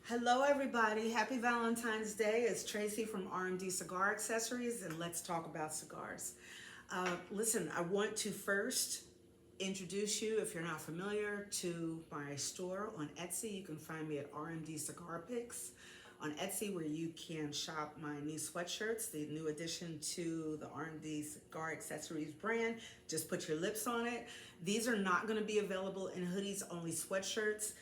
Hello, everybody. Happy Valentine's Day. It's Tracy from R&D Cigar Accessories, and let's talk about cigars. Listen, I want to first introduce you, if you're not familiar, to my store on Etsy. You can find me at R&D Cigar Picks on Etsy, where you can shop my new sweatshirts, the new addition to the R&D Cigar Accessories brand. Just put your lips on it. These are not going to be available in hoodies, only sweatshirts.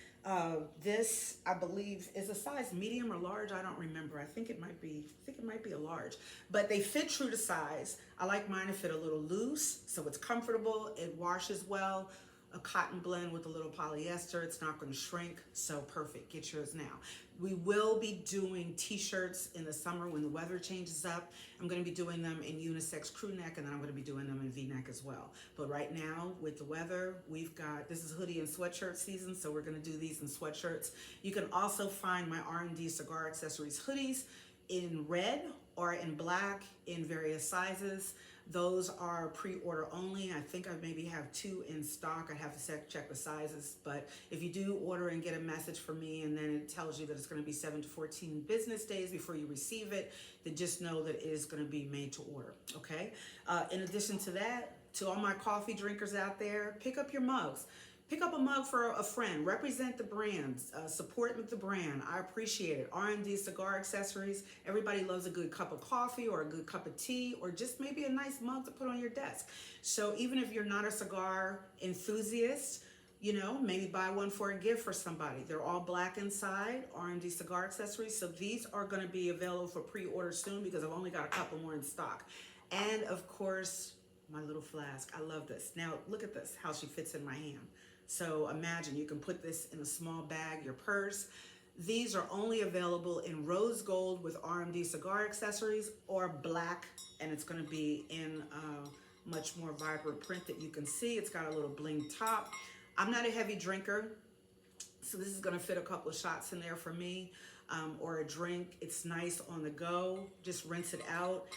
This, I believe, is a size medium or large. I don't remember. I think it might be. I think it might be a large, but they fit true to size. I like mine to fit a little loose, so it's comfortable. It washes well. A cotton blend with a little polyester. It's not going to shrink, so perfect. Get yours now. We will be doing t-shirts in the summer when the weather changes up. I'm going to be doing them in unisex crew neck, and then I'm going to be doing them in v-neck as well. But right now, with the weather, we've got, this is hoodie and sweatshirt season, so we're going to do these in sweatshirts. You can also find my R&D Cigar Accessories hoodies in red or in black in various sizes. Those are pre-order only. I think I maybe have 2 in stock. I'd have to check the sizes. But if you do order and get a message from me and then it tells you that it's going to be 7 to 14 business days before you receive it, then just know that it is going to be made to order, okay? In addition to that, to all my coffee drinkers out there, pick up your mugs. Pick up a mug for a friend. Represent the brand. Support the brand. I appreciate it. R&D Cigar Accessories. Everybody loves a good cup of coffee or a good cup of tea or just maybe a nice mug to put on your desk. So even if you're not a cigar enthusiast, you know, maybe buy one for a gift for somebody. They're all black inside, R&D Cigar Accessories. So these are going to be available for pre-order soon because I've only got a couple more in stock. And of course, my little flask. I love this. Now look at this, how she fits in my hand. So imagine you can put this in a small bag, your purse. These are only available in rose gold with R&D Cigar Accessories or black, and it's going to be in a much more vibrant print that you can see. It's got a little bling top. I'm not a heavy drinker, so this is going to fit a couple of shots in there for me, or a drink. It's nice on the go. Just rinse it out.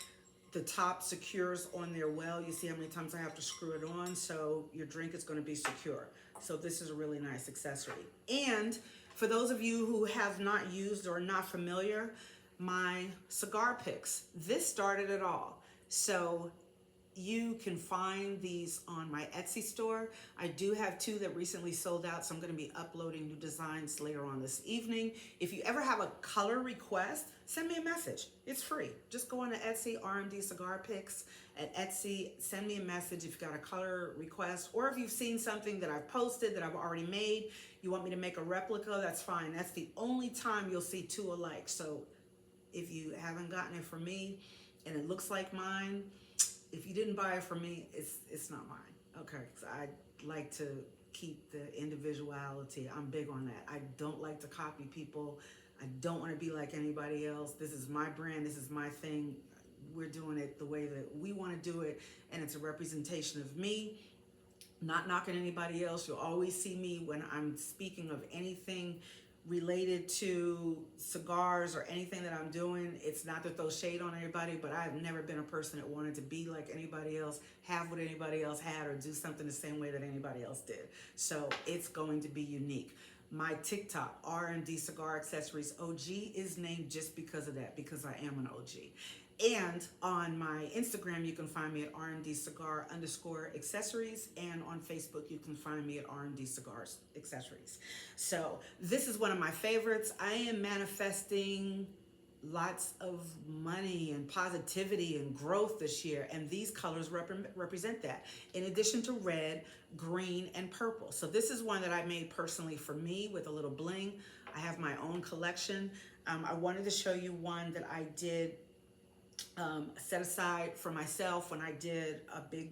The top secures on there well. You see how many times I have to screw it on, so your drink is going to be secure. So this is a really nice accessory. And for those of you who have not used or are not familiar, my cigar picks, this started it all. So you can find these on my Etsy store. I do have 2 that recently sold out, so I'm going to be uploading new designs later on this evening. If you ever have a color request, send me a message. It's free. Just go on to Etsy, R&D Cigar Picks at Etsy. Send me a message if you've got a color request, or if you've seen something that I've posted that I've already made, you want me to make a replica, that's fine. That's the only time you'll see 2 alike. So if you haven't gotten it from me and it looks like mine, if you didn't buy it from me, it's not mine. Okay, because I like to keep the individuality. I'm big on that. I don't like to copy people. I don't want to be like anybody else. This is my brand. This is my thing. We're doing it the way that we want to do it, and it's a representation of me. Not knocking anybody else. You'll always see me when I'm speaking of anything related to cigars or anything that I'm doing. It's not to throw shade on anybody, but I've never been a person that wanted to be like anybody else, have what anybody else had, or do something the same way that anybody else did. So it's going to be unique. My TikTok, R&D Cigar Accessories OG, is named just because of that, because I am an OG. And on my Instagram, you can find me at R&D Cigar _accessories. And on Facebook, you can find me at R&D Cigars Accessories. So this is one of my favorites. I am manifesting lots of money and positivity and growth this year, and these colors represent that, in addition to red, green, and purple. So this is one that I made personally for me with a little bling. I have my own collection. I wanted to show you one that I did set aside for myself when I did a big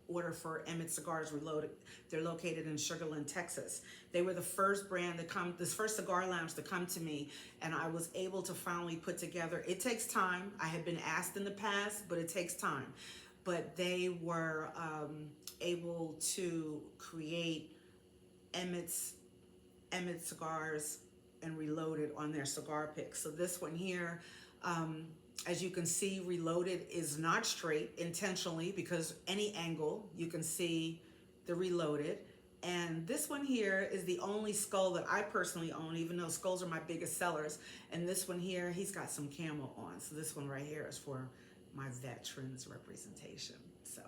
order for Emmett Cigars Reloaded. They're located in Sugar Land, Texas. They were the first brand to come, this first cigar lounge to come to me, and I was able to finally put together. It takes time. I had been asked in the past, but it takes time. But they were able to create Emmett Cigars and Reloaded on their cigar picks. So this one here, as you can see, Reloaded is not straight intentionally, because any angle you can see the Reloaded, And this one here is the only skull that I personally own, even though skulls are my biggest sellers. And this one here, he's got some camo on. So this one right here is for my veterans representation. So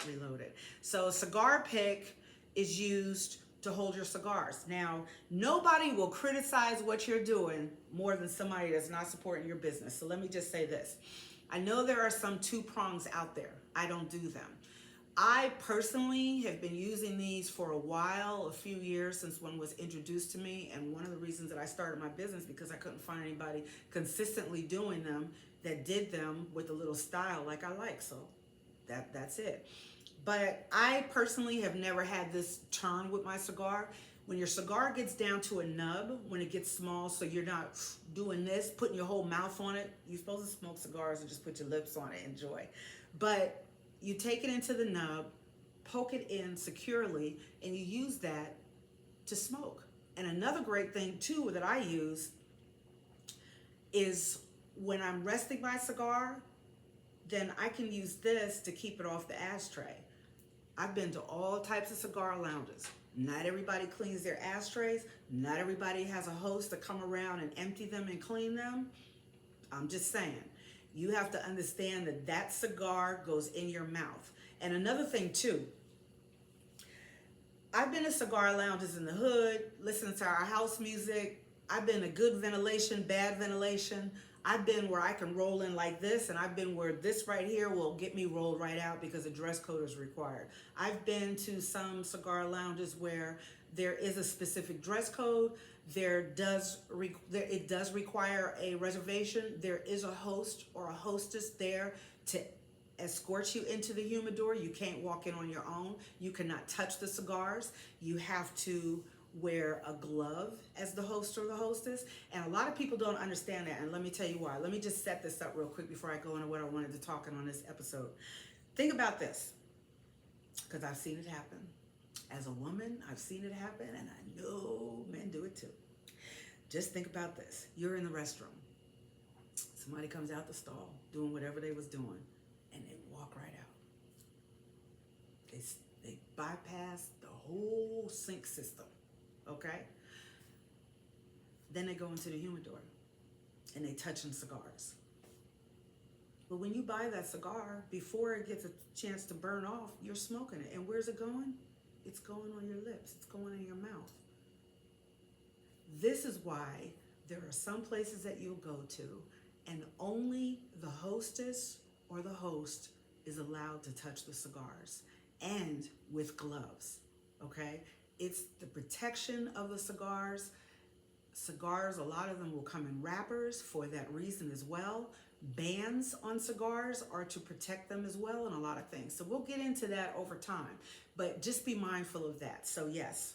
reload it. So a cigar pick is used to hold your cigars. Now, nobody will criticize what you're doing more than somebody that's not supporting your business. So let me just say this. I know there are some two prongs out there. I don't do them. I personally have been using these for a while, a few years since one was introduced to me. And one of the reasons that I started my business because I couldn't find anybody consistently doing them that did them with a little style like I like. So that's it. But I personally have never had this turn with my cigar. When your cigar gets down to a nub, when it gets small, so you're not doing this, putting your whole mouth on it. You're supposed to smoke cigars and just put your lips on it, enjoy. But you take it into the nub, poke it in securely, and you use that to smoke. And another great thing too that I use is when I'm resting my cigar, then I can use this to keep it off the ashtray. I've been to all types of cigar lounges. Not everybody cleans their ashtrays. Not everybody has a host to come around and empty them and clean them. I'm just saying, you have to understand that that cigar goes in your mouth. And another thing too, I've been to cigar lounges in the hood, listening to our house music. I've been to good ventilation, bad ventilation. I've been where I can roll in like this, and I've been where this right here will get me rolled right out because a dress code is required. I've been to some cigar lounges where there is a specific dress code. It does require a reservation. There is a host or a hostess there to escort you into the humidor. You can't walk in on your own. You cannot touch the cigars. You have to wear a glove as the host or the hostess. And a lot of people don't understand that. And let me tell you why. Let me just set this up real quick before I go into what I wanted to talk on this episode. Think about this, because I've seen it happen. As a woman, I've seen it happen, and I know men do it too. Just think about this. You're in the restroom. Somebody comes out the stall doing whatever they was doing, and they walk right out. They bypass the whole sink system, okay? Then they go into the humidor, and they touching cigars. But when you buy that cigar, before it gets a chance to burn off, you're smoking it. And where's it going? It's going on your lips. It's going in your mouth. This is why there are some places that you'll go to and only the hostess or the host is allowed to touch the cigars, and with gloves, okay? It's the protection of the cigars. Cigars, a lot of them will come in wrappers for that reason as well. Bands on cigars are to protect them as well, and a lot of things. So we'll get into that over time, but just be mindful of that. So yes,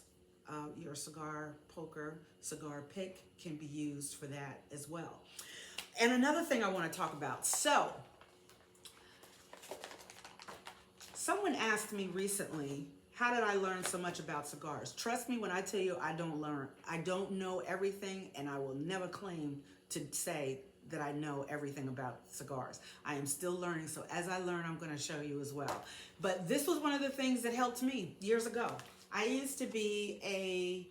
your cigar poker, cigar pick can be used for that as well. And another thing I want to talk about. So someone asked me recently, how did I learn so much about cigars? Trust me when I tell you I don't know everything, and I will never claim to say that I know everything about cigars. I am still learning, so as I learn, I'm going to show you as well. But this was one of the things that helped me years ago. I used to be a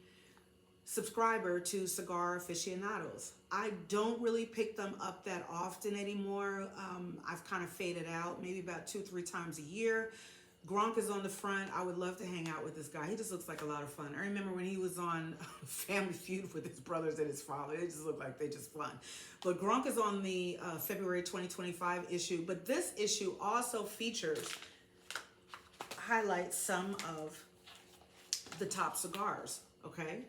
subscriber to Cigar Aficionados. I don't really pick them up that often anymore. I've kind of faded out, maybe about 2-3 times a year. Gronk is on the front. I would love to hang out with this guy. He just looks like a lot of fun. I remember when he was on Family Feud with his brothers and his father. They just look like they just fun. But Gronk is on the February 2025 issue. But this issue also highlights some of the top cigars, okay?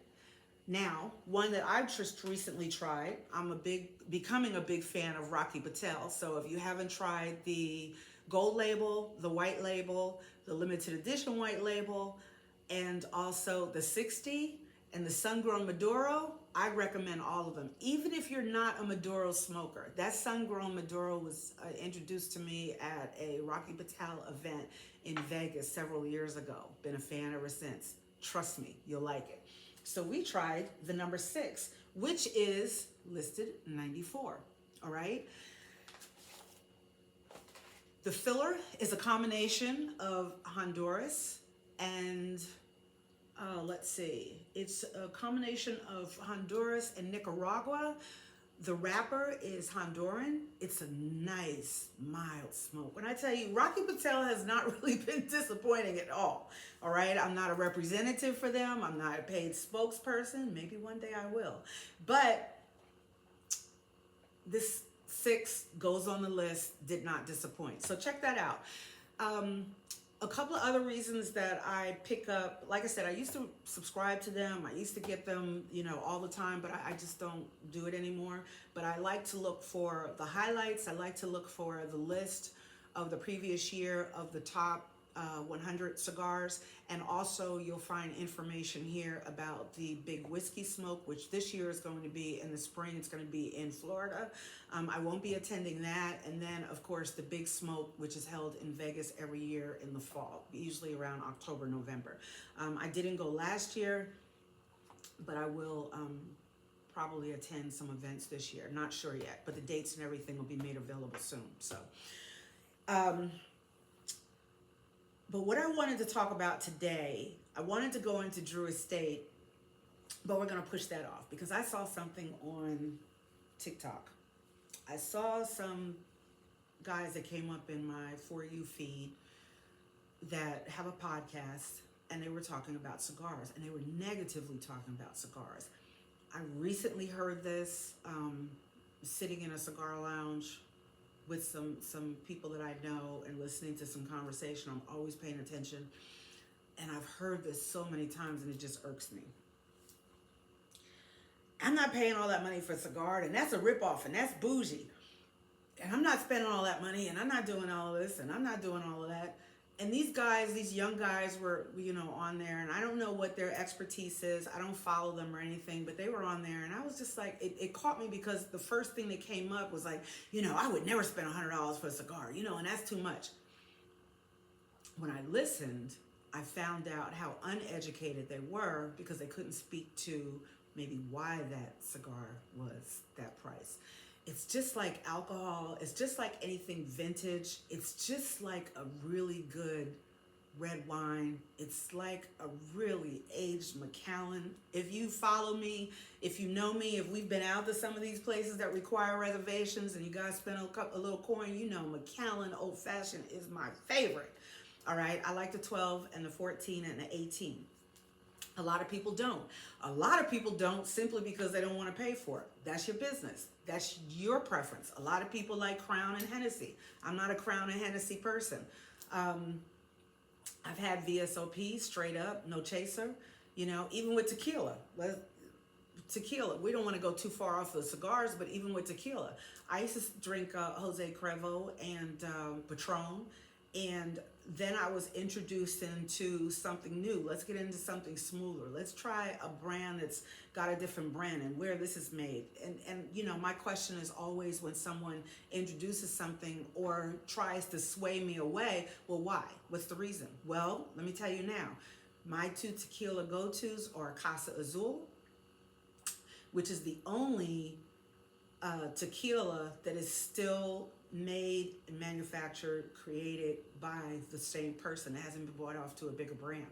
Now, one that I've just recently tried, becoming a big fan of Rocky Patel. So if you haven't tried the gold label, the white label, the limited edition white label, and also the 60 and the sun-grown Maduro, I recommend all of them. Even if you're not a Maduro smoker. That sun-grown Maduro was introduced to me at a Rocky Patel event in Vegas several years ago. Been a fan ever since. Trust me, you'll like it. So we tried the number 6, which is listed 94, all right? The filler is a combination of Honduras and Let's see. It's a combination of Honduras and Nicaragua. The wrapper is Honduran. It's a nice, mild smoke. When I tell you, Rocky Patel has not really been disappointing at all. All right. I'm not a representative for them. I'm not a paid spokesperson. Maybe one day I will. But this six goes on the list, did not disappoint. So check that out. Um, a couple of other reasons that I pick up, like I said, I used to subscribe to them. I used to get them, all the time, but I just don't do it anymore. But I like to look for the highlights. I like to look for the list of the previous year of the top 100 cigars. And also you'll find information here about the big whiskey smoke, which this year is going to be in the spring. It's going to be in Florida. I won't be attending that. And then of course the big smoke, which is held in Vegas every year in the fall, usually around October, November. I didn't go last year, but I will probably attend some events this year. Not sure yet, but the dates and everything will be made available soon. So, but what I wanted to talk about today, I wanted to go into Drew Estate, but we're going to push that off because I saw something on TikTok. I saw some guys that came up in my For You feed that have a podcast, and they were talking about cigars, and they were negatively talking about cigars. I recently heard this sitting in a cigar lounge with some people that I know and listening to some conversation. I'm always paying attention. And I've heard this so many times and it just irks me. I'm not paying all that money for a cigar, and that's a ripoff, and that's bougie. And I'm not spending all that money, and I'm not doing all of this, and I'm not doing all of that. And these guys, these young guys were, on there, and I don't know what their expertise is. I don't follow them or anything, but they were on there, and I was just like, it caught me because the first thing that came up was like, I would never spend $100 for a cigar, and that's too much. When I listened, I found out how uneducated they were because they couldn't speak to maybe why that cigar was that price. It's just like alcohol. It's just like anything vintage. It's just like a really good red wine. It's like a really aged Macallan. If you follow me, if you know me, if we've been out to some of these places that require reservations and you guys spend a little coin, Macallan Old Fashioned is my favorite. All right, I like the 12 and the 14 and the 18. A lot of people don't. A lot of people don't simply because they don't want to pay for it. That's your business. That's your preference. A lot of people like Crown and Hennessy. I'm not a Crown and Hennessy person. I've had VSOP straight up, no chaser. Even with tequila. Tequila, we don't want to go too far off of cigars, but even with tequila, I used to drink Jose Cuervo and Patron. And then I was introduced into something new. Let's get into something smoother. Let's try a brand that's got a different brand and where this is made. And my question is always when someone introduces something or tries to sway me away, well, why? What's the reason? Well, let me tell you now. My two tequila go-tos are Casa Azul, which is the only tequila that is still made and manufactured, created by the same person. It hasn't been bought off to a bigger brand.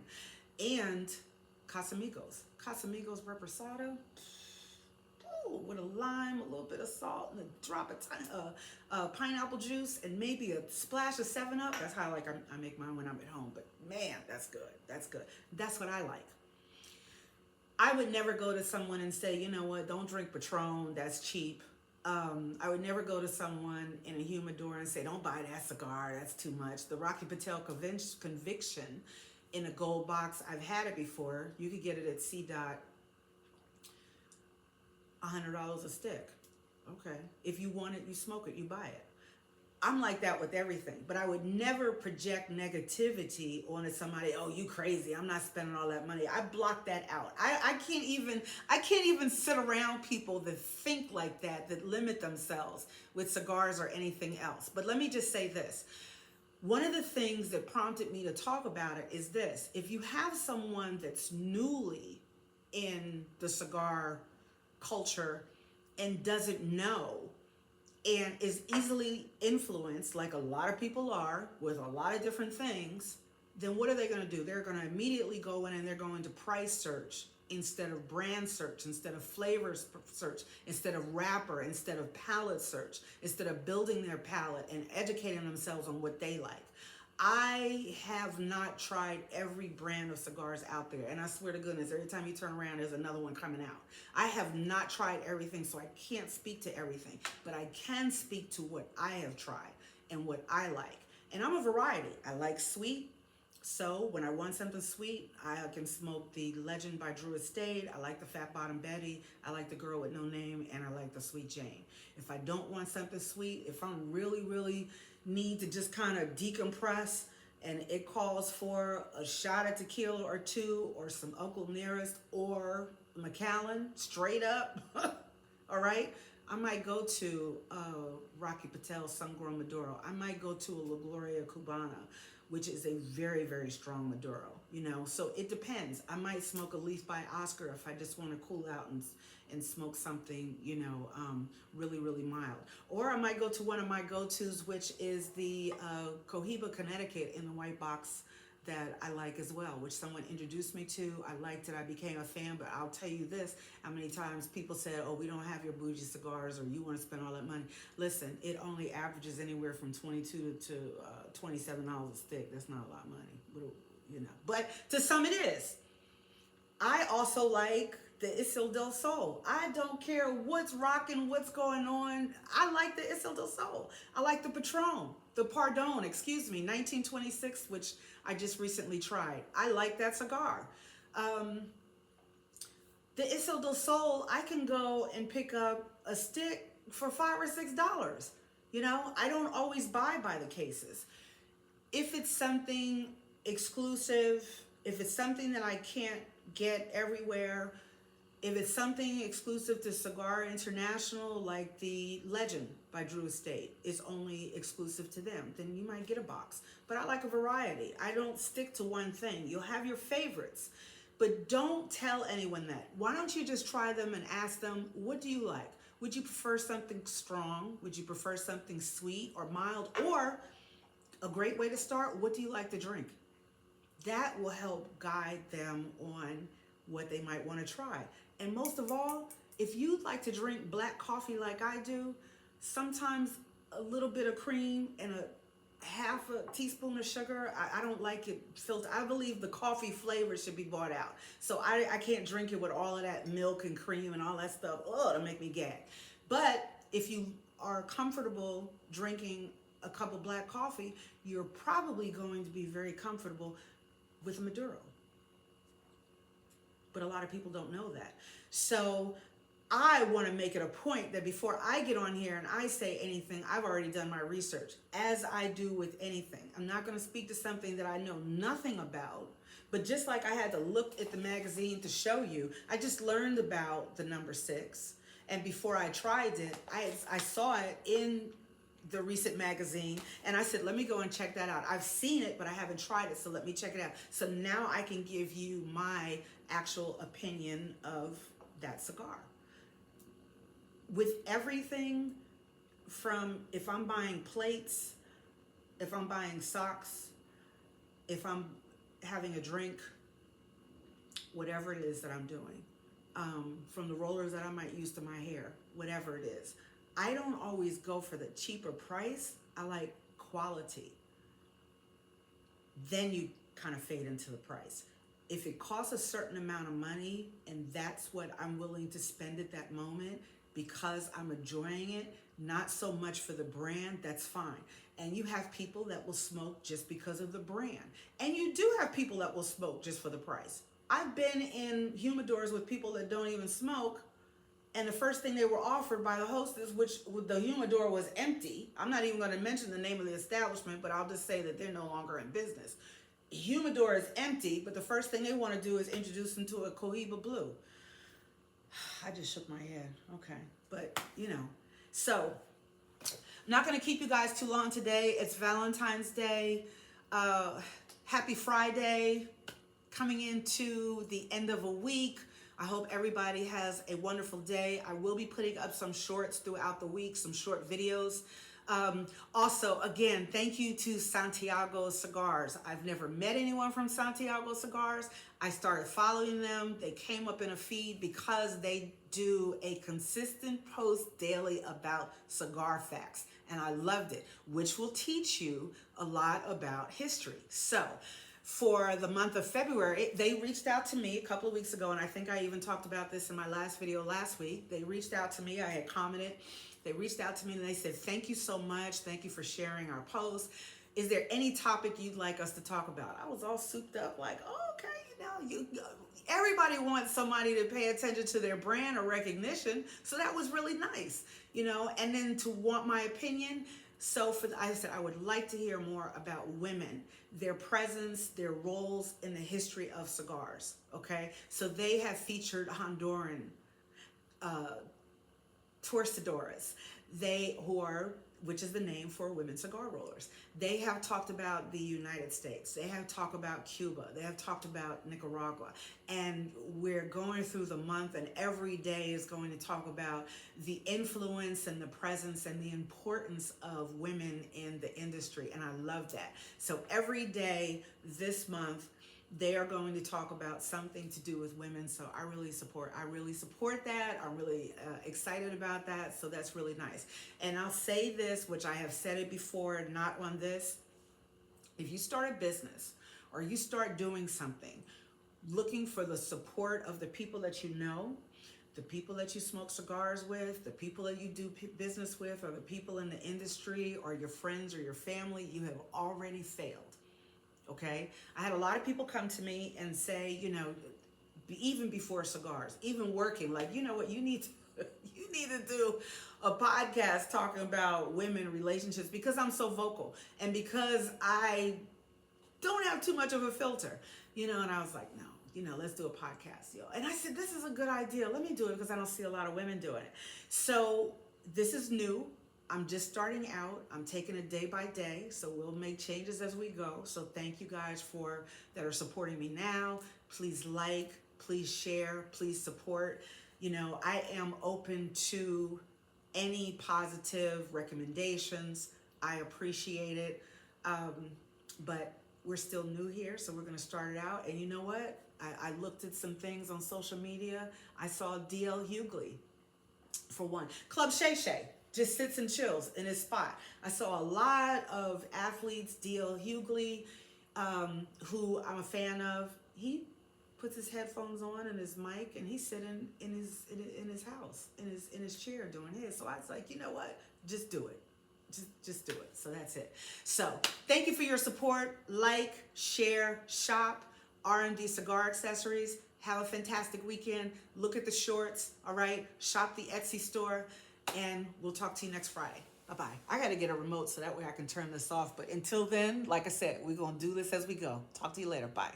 And Casamigos. Casamigos Reposado, with a lime, a little bit of salt, and a drop of pineapple juice, and maybe a splash of 7-Up. That's how I make mine when I'm at home. But man, that's good. That's good. That's what I like. I would never go to someone and say, don't drink Patron, that's cheap. I would never go to someone in a humidor and say, don't buy that cigar, that's too much. The Rocky Patel Conviction in a gold box, I've had it before. You could get it at C-Dot, $100 a stick. Okay. If you want it, you smoke it, you buy it. I'm like that with everything, but I would never project negativity onto somebody. Oh, you crazy. I'm not spending all that money. I block that out. I can't even sit around people that think like that limit themselves with cigars or anything else. But let me just say this. One of the things that prompted me to talk about it is this. If you have someone that's newly in the cigar culture and doesn't know, and is easily influenced, like a lot of people are, with a lot of different things, then what are they going to do? They're going to immediately go in and they're going to price search instead of brand search, instead of flavor search, instead of wrapper, instead of palette search, instead of building their palette and educating themselves on what they like. I have not tried every brand of cigars out there, and I swear to goodness, every time you turn around, there's another one coming out. I have not tried everything, so I can't speak to everything, but I can speak to what I have tried and what I like. And I'm a variety. I like sweet, so when I want something sweet, I can smoke the Legend by Drew Estate. I like the Fat Bottom Betty. I like the Girl with No Name, and I like the Sweet Jane. If I don't want something sweet, if I'm really need to just kind of decompress and it calls for a shot of tequila or two or some Uncle Nearest or Macallan straight up, all right, I might go to Rocky Patel's Sun-Grown Maduro. I might go to a La Gloria Cubana, which is a very strong Maduro, you know. So it depends. I might smoke a Leaf by Oscar if I just want to cool out and smoke something, you know, really mild. Or I might go to one of my go-tos, which is the Cohiba Connecticut in the white box that I like as well, which someone introduced me to. I liked it. I became a fan, but I'll tell you this, how many times people said, oh, we don't have your bougie cigars, or you want to spend all that money. Listen, it only averages anywhere from $22 to $27 a stick. That's not a lot of money, you know. But to some it is. I also like the Isil del Sol. I don't care what's rocking, what's going on. I like the Isil del Sol. I like the Patron, the Pardon, excuse me, 1926, which I just recently tried. I like that cigar. The Isil del Sol, I can go and pick up a stick for $5 or $6. You know, I don't always buy by the cases. If it's something exclusive, if it's something that I can't get everywhere, if it's something exclusive to Cigar International, like the Legend by Drew Estate is only exclusive to them, then you might get a box. But I like a variety. I don't stick to one thing. You'll have your favorites, but don't tell anyone that. Why don't you just try them and ask them, what do you like? Would you prefer something strong? Would you prefer something sweet or mild? Or a great way to start, what do you like to drink? That will help guide them on what they might want to try. And most of all, if you like to drink black coffee like I do, sometimes a little bit of cream and a half a teaspoon of sugar, I don't like it filtered. I believe the coffee flavor should be bought out. So I can't drink it with all of that milk and cream and all that stuff. Oh, it'll make me gag. But if you are comfortable drinking a cup of black coffee, you're probably going to be very comfortable with Maduro. But a lot of people don't know that. So I want to make it a point that before I get on here and I say anything, I've already done my research, as I do with anything. I'm not going to speak to something that I know nothing about, but just like I had to look at the magazine to show you, I just learned about the number 6. And before I tried it, I saw it in the recent magazine, and I said, let me go and check that out. I've seen it, but I haven't tried it, so let me check it out. So now I can give you my actual opinion of that cigar. With everything from, if I'm buying plates, if I'm buying socks, if I'm having a drink, whatever it is that I'm doing, from the rollers that I might use to my hair, whatever it is, I don't always go for the cheaper price. I like quality. Then you kind of fade into the price. If it costs a certain amount of money and that's what I'm willing to spend at that moment because I'm enjoying it, not so much for the brand, that's fine. And you have people that will smoke just because of the brand. And you do have people that will smoke just for the price. I've been in humidors with people that don't even smoke, and the first thing they were offered by the hostess, which the humidor was empty. I'm not even going to mention the name of the establishment, but I'll just say that they're no longer in business. Humidor is empty, but the first thing they want to do is introduce them to a Cohiba Blue. I just shook my head. Okay. But, you know. So, I'm not going to keep you guys too long today. It's Valentine's Day. Happy Friday. Coming into the end of a week. I hope everybody has a wonderful day. I will be putting up some shorts throughout the week, some short videos. Also, again, thank you to Santiago Cigars. I've never met anyone from Santiago Cigars. I started following them. They came up in a feed because they do a consistent post daily about cigar facts. And I loved it, which will teach you a lot about history. So, for the month of February, they reached out to me a couple of weeks ago, and I think I even talked about this in my last video last week. They reached out to me. I had commented. They reached out to me and they said, thank you so much. Thank you for sharing our post. Is there any topic you'd like us to talk about? I was all souped up like, oh, okay, everybody wants somebody to pay attention to their brand or recognition. So that was really nice, and then to want my opinion. So I said, I would like to hear more about women, their presence, their roles in the history of cigars. Okay. So they have featured Honduran torcedoras, which is the name for women cigar rollers. They have talked about the United States. They have talked about Cuba. They have talked about Nicaragua. And we're going through the month, and every day is going to talk about the influence and the presence and the importance of women in the industry. And I love that. So every day this month, they are going to talk about something to do with women. So I really support that. I'm really excited about that. So that's really nice. And I'll say this, which I have said it before, not on this. If you start a business or you start doing something, looking for the support of the people that you know, the people that you smoke cigars with, the people that you do business with, or the people in the industry, or your friends or your family, you have already failed. Okay, I had a lot of people come to me and say, even before cigars, even working, like, you know what, you need to do a podcast talking about women relationships, because I'm so vocal and because I don't have too much of a filter, and I was like, no, let's do a podcast, And I said, this is a good idea. Let me do it because I don't see a lot of women doing it. So this is new. I'm just starting out. I'm taking it day by day, so we'll make changes as we go. So thank you guys that are supporting me now. Please like, please share, please support. I am open to any positive recommendations. I appreciate it. But we're still new here, so we're going to start it out. And you know what? I looked at some things on social media. I saw D.L. Hughley, for one. Club Shay Shay just sits and chills in his spot. I saw a lot of athletes, D.L. Hughley, who I'm a fan of. He puts his headphones on and his mic, and he's sitting in his house, in his chair doing his. So I was like, you know what? Just do it. Just do it. So that's it. So thank you for your support. Like, share, shop, R&D Cigar Accessories. Have a fantastic weekend. Look at the shorts. All right. Shop the Etsy store. And we'll talk to you next Friday. Bye-bye. I got to get a remote so that way I can turn this off. But until then, like I said, we're going to do this as we go. Talk to you later. Bye.